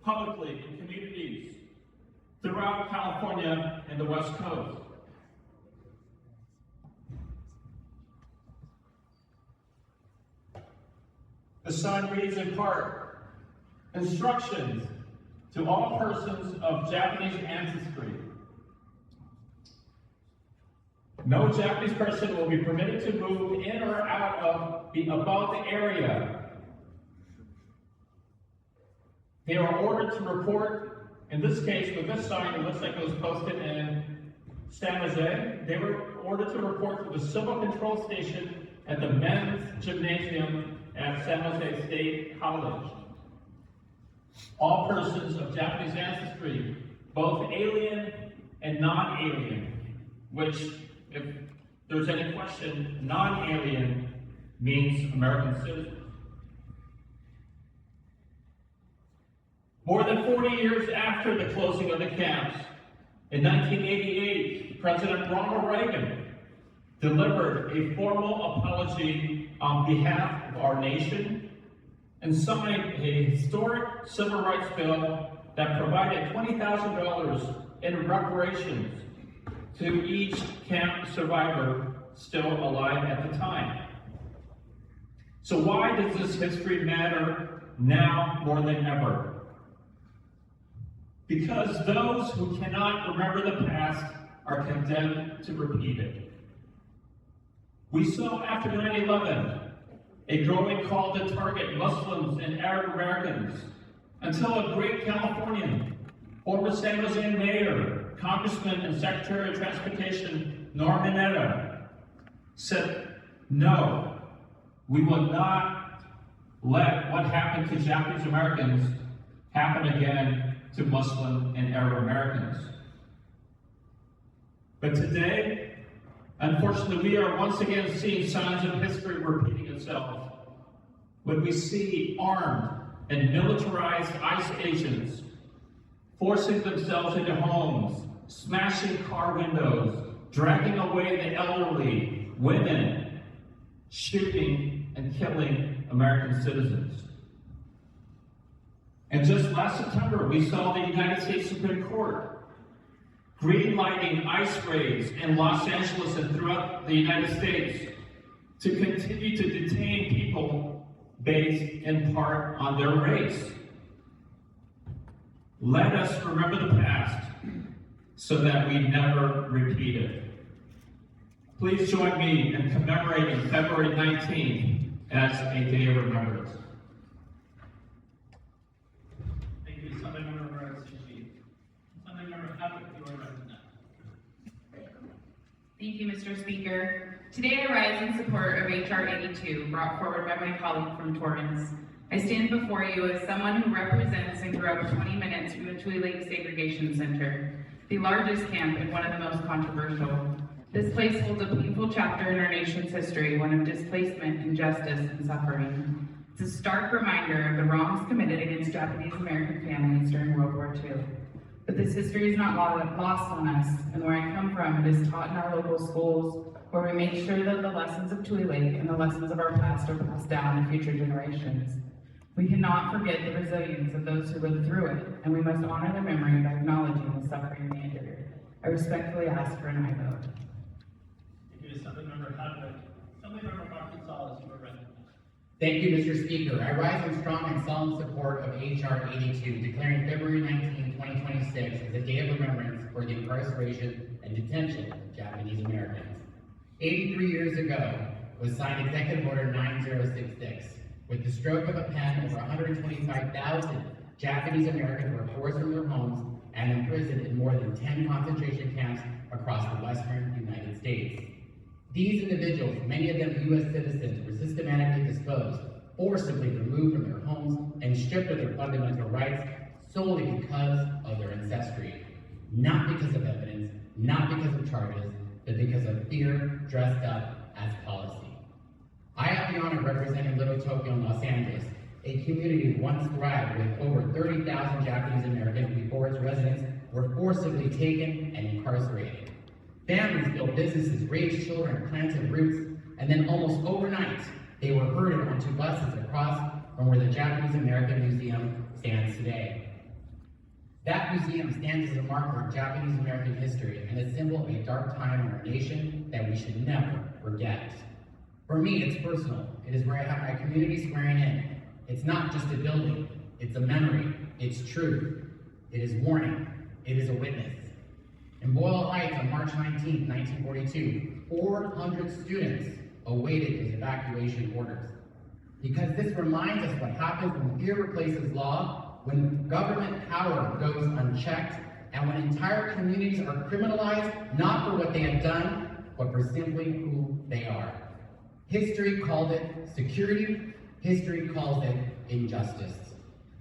publicly in communities throughout California and the West Coast. The sign reads in part, instructions to all persons of Japanese ancestry. No Japanese person will be permitted to move in or out of the above area. They are ordered to report, in this case, with this sign, it looks like it was posted in San Jose. They were ordered to report to the Civil Control Station at the men's gymnasium at San Jose State College. All persons of Japanese ancestry, both alien and non-alien, which, if there's any question, non-alien means American citizens. More than 40 years after the closing of the camps, in 1988, President Ronald Reagan delivered a formal apology on behalf of our nation and signed a historic civil rights bill that provided $20,000 in reparations to each camp survivor still alive at the time. So why does this history matter now more than ever? Because those who cannot remember the past are condemned to repeat it. We saw after 9/11 a growing call to target Muslims and Arab Americans until a great Californian, former San Jose Mayor, Congressman and Secretary of Transportation Norman Mineta said, no, we will not let what happened to Japanese Americans happen again to Muslim and Arab Americans. But today, unfortunately, we are once again seeing signs of history repeating itself. When we see armed and militarized ICE agents forcing themselves into homes, smashing car windows, dragging away the elderly, women, shooting and killing American citizens. And just last September, we saw the United States Supreme Court green-lighting ICE raids in Los Angeles and throughout the United States to continue to detain people based in part on their race. Let us remember the past so that we never repeat it. Please join me in commemorating February 19th as a day of remembrance. Thank you, Assemblymember Muratsuchi. Assemblymember Calif, you are recognized. Thank you, Mr. Speaker. Today I rise in support of H.R. 82, brought forward by my colleague from Torrance. I stand before you as someone who represents and grew up 20 minutes from the Tule Lake Segregation Center, the largest camp and one of the most controversial. This place holds a painful chapter in our nation's history, one of displacement, injustice, and suffering. It's a stark reminder of the wrongs committed against Japanese American families during World War II. But this history is not lost on us, and where I come from, it is taught in our local schools, where we make sure that the lessons of Tule Lake and the lessons of our past are passed down to future generations. We cannot forget the resilience of those who lived through it, and we must honor their memory by acknowledging the suffering they endured. I respectfully ask for an aye vote. Thank you, Assemblymember Hadwick. Assemblymember Gonzalez, you are recognized. Thank you, Mr. Speaker. I rise in strong and solemn support of H.R. 82, declaring February 19, 2026 as a day of remembrance for the incarceration and detention of Japanese Americans. 83 years ago was signed Executive Order 9066. With the stroke of a pen, over 125,000 Japanese Americans were forced from their homes and imprisoned in more than 10 concentration camps across the western United States. These individuals, many of them U.S. citizens, were systematically disposed, forcibly removed from their homes, and stripped of their fundamental rights solely because of their ancestry. Not because of evidence, not because of charges, but because of fear dressed up as policy. I have the honor of representing Little Tokyo in Los Angeles, a community once thrived with over 30,000 Japanese Americans before its residents were forcibly taken and incarcerated. Families built businesses, raised children, planted roots, and then almost overnight, they were herded onto buses across from where the Japanese American Museum stands today. That museum stands as a marker of Japanese American history and a symbol of a dark time in our nation that we should never forget. For me, it's personal. It is where I have my community swearing in. It's not just a building, it's a memory, it's truth. It is warning, it is a witness. In Boyle Heights on March 19, 1942, 400 students awaited his evacuation orders. Because this reminds us what happens when fear replaces law, when government power goes unchecked, and when entire communities are criminalized, not for what they have done, but for simply who they are. History called it security, history calls it injustice.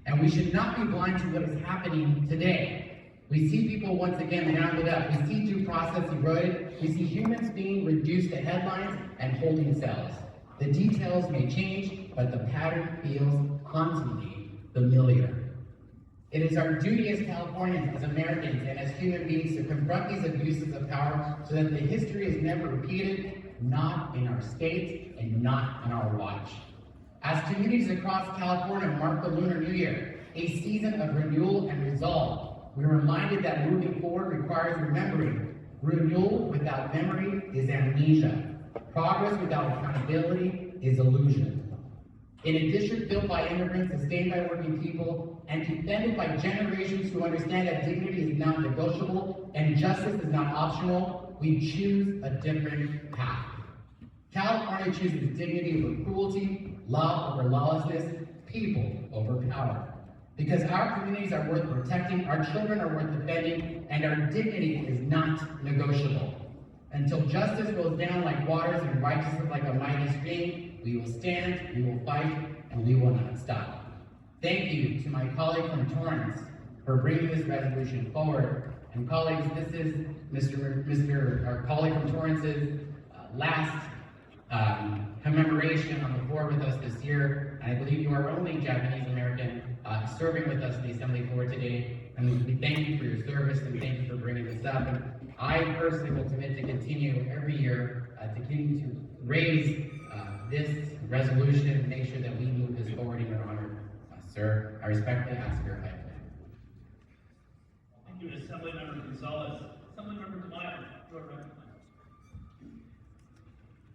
And we should not be blind to what is happening today. We see people once again rounded up. We see due process eroded. We see humans being reduced to headlines and holding cells. The details may change, but the pattern feels constantly familiar. It is our duty as Californians, as Americans, and as human beings to confront these abuses of power so that the history is never repeated, not in our state and not on our watch. As communities across California mark the Lunar New Year, a season of renewal and resolve, we're reminded that moving forward requires remembering. Renewal without memory is amnesia. Progress without accountability is illusion. In a district built by immigrants, sustained by working people, and defended by generations who understand that dignity is not negotiable and justice is not optional, we choose a different path. California chooses dignity over cruelty, love over lawlessness, people over power. Because our communities are worth protecting, our children are worth defending, and our dignity is not negotiable. Until justice rolls down like waters and righteousness like a mighty stream, we will stand, we will fight, and we will not stop. Thank you to my colleague from Torrance for bringing this resolution forward. And colleagues, this is our colleague from Torrance's last commemoration on the floor with us this year. And I believe you are only Japanese American serving with us in the Assembly floor today. And we thank you for your service and thank you for bringing this up. And I personally will commit to continue every year to continue to raise this resolution and make sure that we move this forward in your honor. Sir, I respectfully ask your height. Thank you, Assemblymember Gonzalez. Assemblymember Tamayo, you are recognized.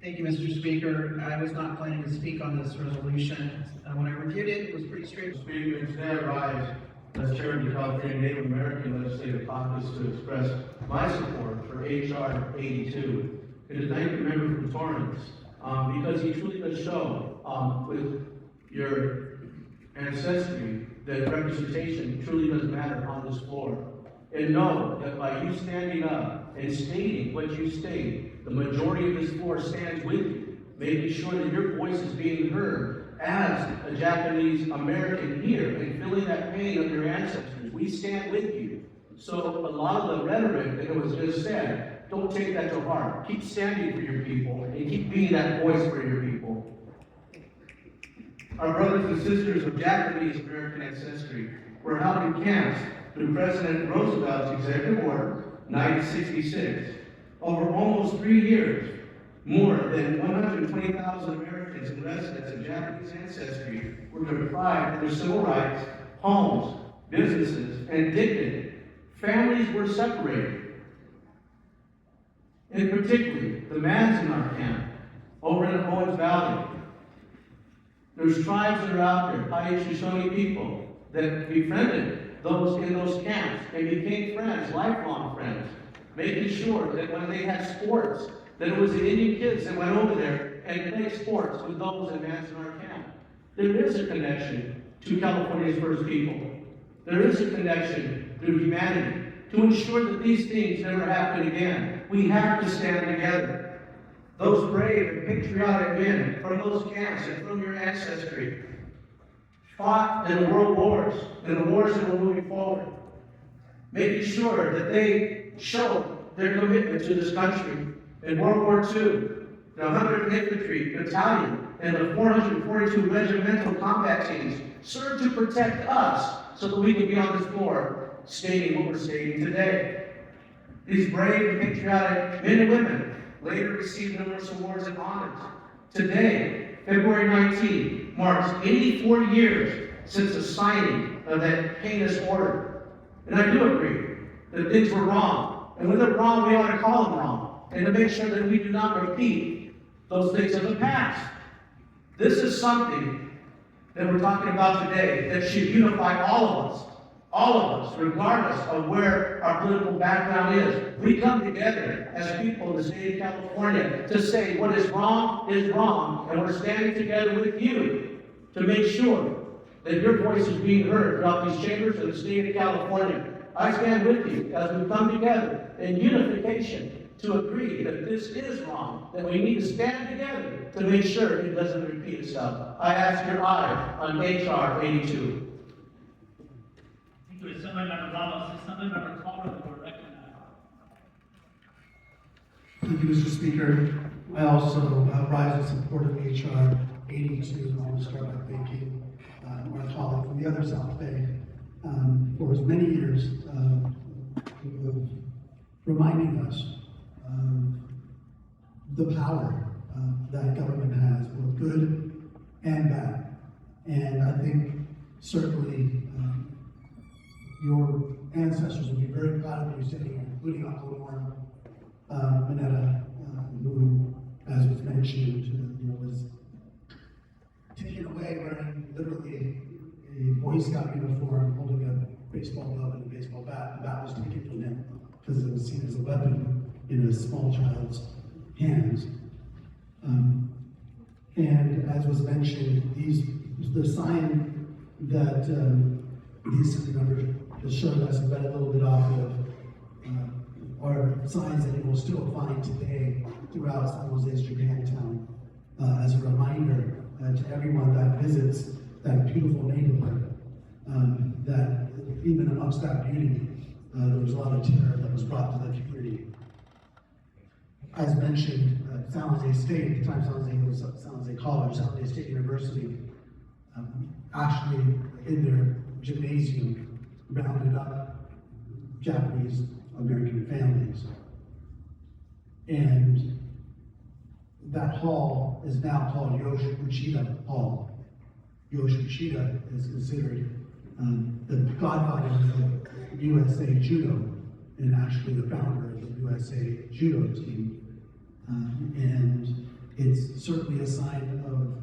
Thank you, Mr. Speaker. I was not planning to speak on this resolution. When I reviewed it, it was pretty straightforward. Speaker, today I rise as chair of the California Native American Legislative Caucus to express my support for H.R. 82 and to thank the member from Torrance because he truly does show with your ancestry that representation truly does matter on this floor. And know that by you standing up and stating what you state, the majority of this floor stands with you, making sure that your voice is being heard as a Japanese American here and feeling that pain of your ancestors. We stand with you. So a lot of the rhetoric that was just said, don't take that to heart. Keep standing for your people and keep being that voice for your people. Our brothers and sisters of Japanese American ancestry were held in camps through President Roosevelt's executive order, 1966. Over almost 3 years, more than 120,000 Americans and residents of Japanese ancestry were deprived of their civil rights, homes, businesses, and dignity. Families were separated. In particular, the Manzanar camp over in the Owens Valley. There's tribes that are out there, Shoshone people, that befriended those in those camps and became friends, lifelong friends, making sure that when they had sports, that it was the Indian kids that went over there and played sports with those in Manzanar camp. There is a connection to California's first people. There is a connection through humanity to ensure that these things never happen again. We have to stand together. Those brave and patriotic men from those camps and from your ancestry fought in the world wars, in the wars that were moving forward, making sure that they showed their commitment to this country. In World War II, the 100th Infantry Battalion and the 442 Regimental Combat Teams served to protect us so that we could be on this floor stating what we're stating today. These brave and patriotic men and women later received numerous awards and honors. Today, February 19, marks 84 years since the signing of that heinous order. And I do agree that things were wrong. And when they're wrong, we ought to call them wrong. And to make sure that we do not repeat those things of the past. This is something that we're talking about today that should unify all of us, regardless of where our political background is. We come together as people in the state of California to say what is wrong, and we're standing together with you to make sure that your voice is being heard throughout these chambers of the state of California. I stand with you as we come together in unification to agree that this is wrong, that we need to stand together to make sure it doesn't repeat itself. I ask your aye on H.R. 82. Thank you, Assemblymember Ramos. Assemblymember Calif, you are recognized. Thank you, Mr. Speaker. I also rise in support of H.R. 82. I want to start by thanking my colleague from the other South Bay for as many years of reminding us of the power that government has, both good and bad. And I think certainly your ancestors will be very proud of you sitting here, including Uncle Norm Mineta, who, as was mentioned, was taken away wearing literally a Boy Scout uniform, holding a baseball glove and a baseball bat. The bat was taken from him because it was seen as a weapon in a small child's hands. And as was mentioned, the sign that the Assembly members just showed us and read a little bit off of are signs that you will still find today throughout San Jose's Japantown as a reminder to everyone that visits that beautiful neighborhood, that even amongst that beauty, there was a lot of terror that was brought to the community. As mentioned, San Jose State, at the time San Jose was San Jose College, San Jose State University, actually in their gymnasium rounded up Japanese American families. And that hall is now called Yoshi Uchida Hall. Yoshi Uchida is considered the godfather of USA Judo, and actually the founder of the USA Judo team. And it's certainly a sign of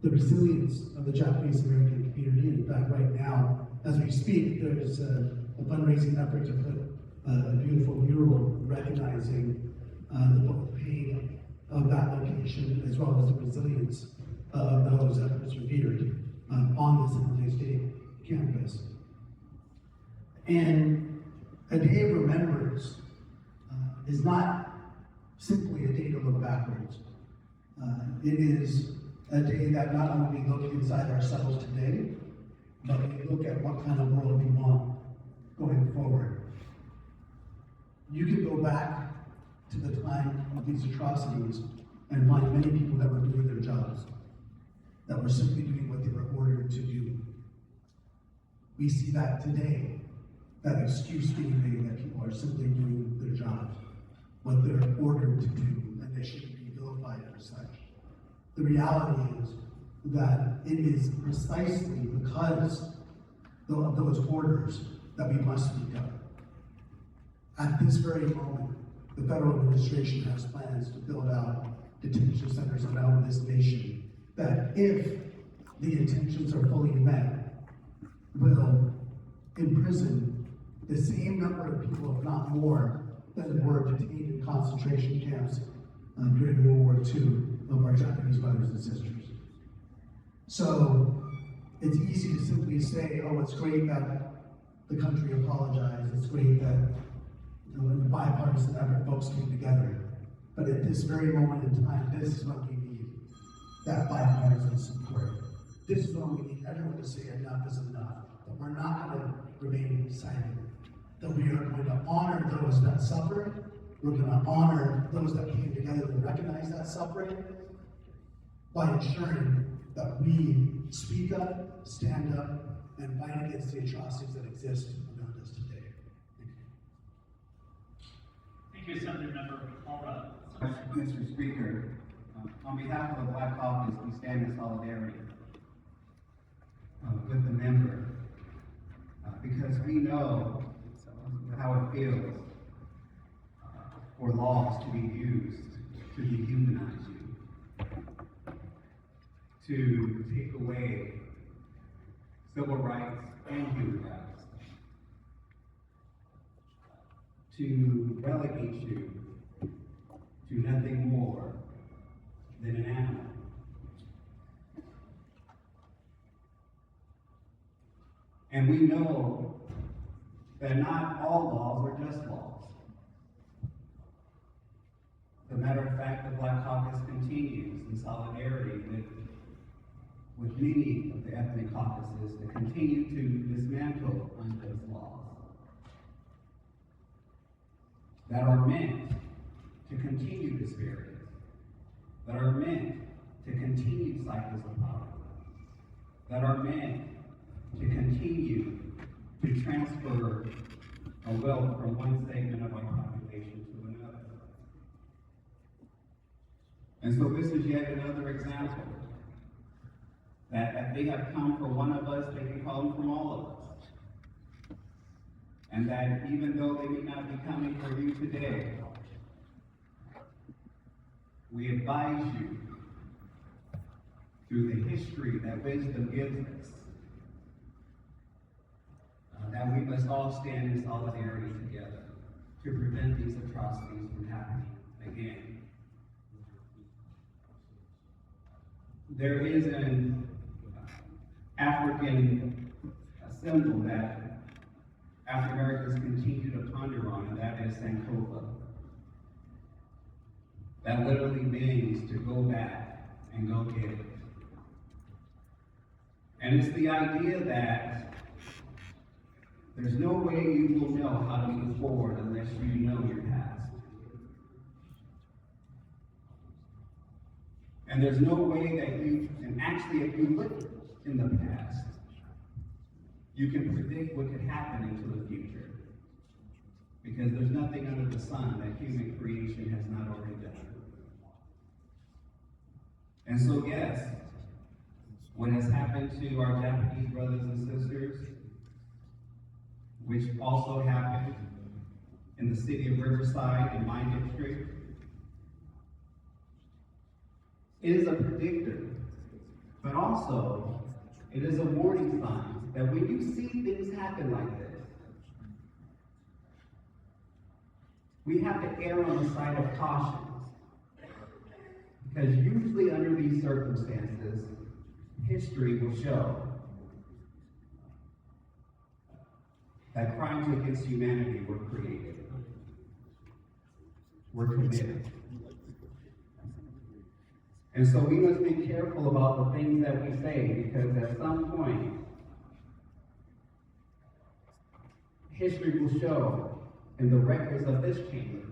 the resilience of the Japanese American community. In fact, right now, as we speak, there's a fundraising effort to put a beautiful mural recognizing the pain of that location, as well as the resilience of those that was revered on the San Jose State campus. And a day of remembrance is not simply a day to look backwards. It is a day that not only we look inside ourselves today, but we look at what kind of world we want going forward. You can go back to the time of these atrocities and find many people that were doing their jobs, that were simply doing what they were ordered to do. We see that today, that excuse being made that people are simply doing their jobs, what they're ordered to do, and they shouldn't be vilified as such. The reality is that it is precisely because of those orders that we must speak up. At this very moment, the federal administration has plans to build out detention centers around this nation that, if the intentions are fully met, will imprison the same number of people, if not more, than were detained in concentration camps during World War II of our Japanese brothers and sisters. So it's easy to simply say, oh, it's great that the country apologized, it's great that in the bipartisan effort folks came together. But at this very moment in time, this is what we need, that bipartisan support. This is what we need everyone to say enough is enough. That we're not going to remain silent. That we are going to honor those that suffered. We're going to honor those that came together to recognize that suffering by ensuring that we speak up, stand up, and fight against the atrocities that exist around us today. Thank you, Assemblymember Alra. Mr. Speaker, on behalf of the Black Caucus, we stand in solidarity with the member because we know of how it feels for laws to be used to dehumanize you, to take away civil rights and human rights, to relegate you to nothing more than an animal. And we know that not all laws are just laws. As a matter of fact, the Black Caucus continues in solidarity with many of the ethnic caucuses to continue to dismantle unjust laws that are meant to continue disparities, that are meant to continue cycles of power, that are meant to continue to transfer a wealth from one segment of our population to another. And so this is yet another example that if they have come for one of us, they can come from all of us. And that even though they may not be coming for you today, we advise you through the history that wisdom gives us that we must all stand in solidarity together to prevent these atrocities from happening again. There is an African symbol that African Americans continue to ponder on, and that is Sankofa. That literally means to go back and go get it. And it's the idea that there's no way you will know how to move forward unless you know your past. And there's no way that you can actually, if you look in the past, you can predict what could happen into the future. Because there's nothing under the sun that human creation has not already done. And so yes, what has happened to our Japanese brothers and sisters, which also happened in the city of Riverside in my district, it is a predictor, but also it is a warning sign that when you see things happen like this, we have to err on the side of caution. Because usually under these circumstances, history will show that crimes against humanity were created, were committed. And so we must be careful about the things that we say, because at some point, history will show in the records of this chamber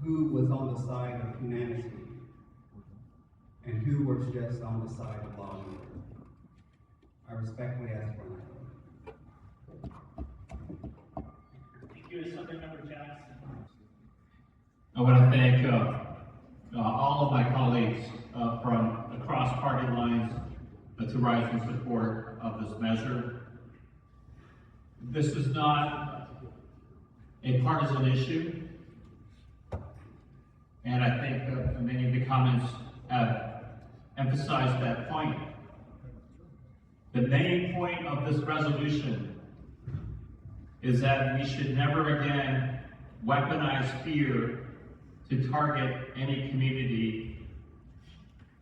who was on the side of humanity and who was just on the side of law and order. I respectfully ask for that. Thank you, Assemblymember Jackson. I want to thank all of my colleagues from across party lines to rise in support of this measure. This is not a partisan issue, and I think many of the comments have emphasized that point. The main point of this resolution is that we should never again weaponize fear to target any community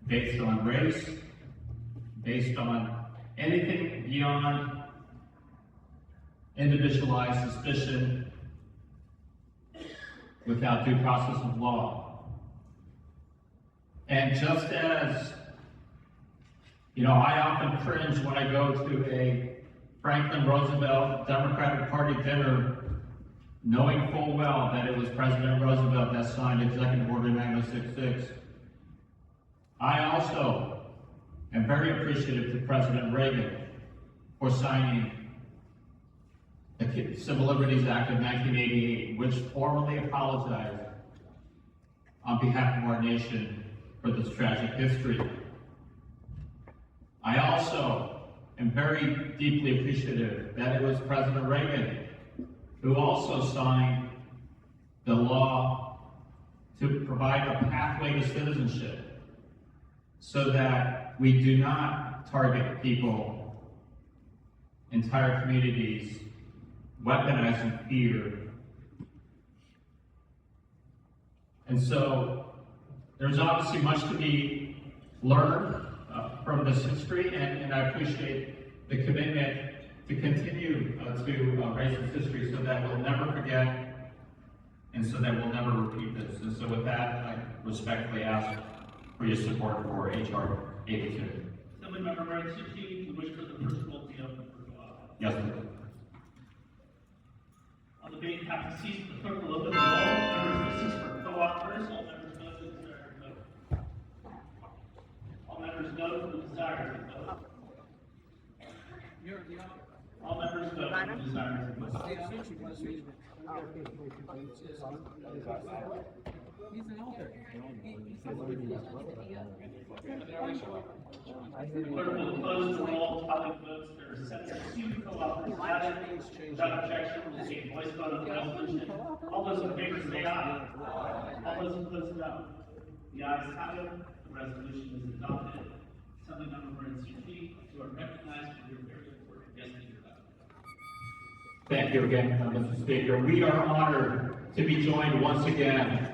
based on race, based on anything beyond individualized suspicion without due process of law. And just as, I often cringe when I go to a Franklin Roosevelt Democratic Party dinner, knowing full well that it was President Roosevelt that signed Executive Order 9066. I also am very appreciative to President Reagan for signing the Civil Liberties Act of 1988, which formally apologized on behalf of our nation for this tragic history. I also am very deeply appreciative that it was President Reagan who also signed the law to provide a pathway to citizenship so that we do not target people, entire communities, weaponizing fear. And so there's obviously much to be learned from this history, and I appreciate the commitment to continue to raise this history so that we'll never forget and so that we'll never repeat this. And so with that, I respectfully ask for your support for H.R. 82. Assemblymember Muratsuchi, you wish for the first roll to be open for co-op. Yes, please. On the being have to cease, the clerk will open the roll. Members will cease for co-op first. All members know the desire to vote. All members know the desire to vote. All members vote the desire to vote. The clerk will close the roll, tallying votes. There are 72 co-authors added. Without objection, we'll take a voice vote on the resolution. All those in favor say aye. All those opposed, no. The ayes have it. The resolution is adopted. Assemblymember Muratsuchi, you are recognized for your very important guest speaker. Thank you again, Mr. Speaker. We are honored to be joined once again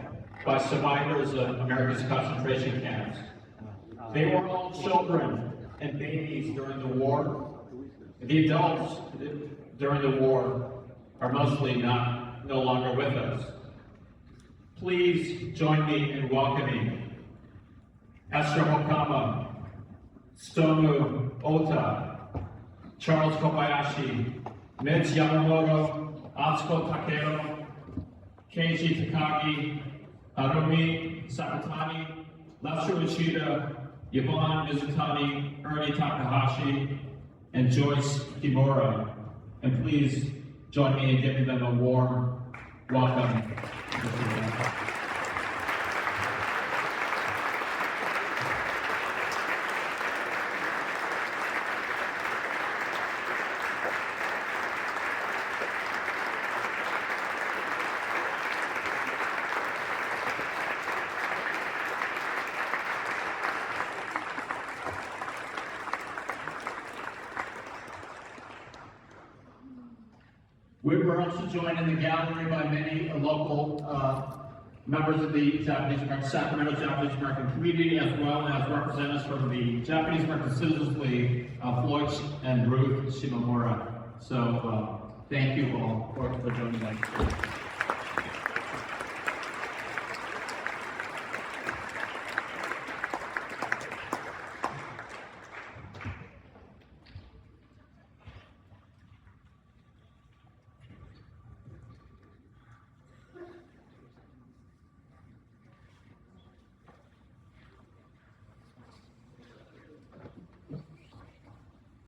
by survivors of America's concentration camps. They were all children and babies during the war. The adults during the war are mostly no longer with us. Please join me in welcoming Esther Mokama, Stomu Ota, Charles Kobayashi, Mitch Yamamoto, Atsuko Takeo, Keiji Takagi, Harumi Sakatani, Latsu Uchida, Yvonne Mizutani, Ernie Takahashi, and Joyce Kimura. And please join me in giving them a warm welcome. We were also joined in the gallery by many local members of the Japanese American, Sacramento Japanese American community, as well as representatives from the Japanese American Citizens League, Floyd and Ruth Shimamura. So thank you all for joining us.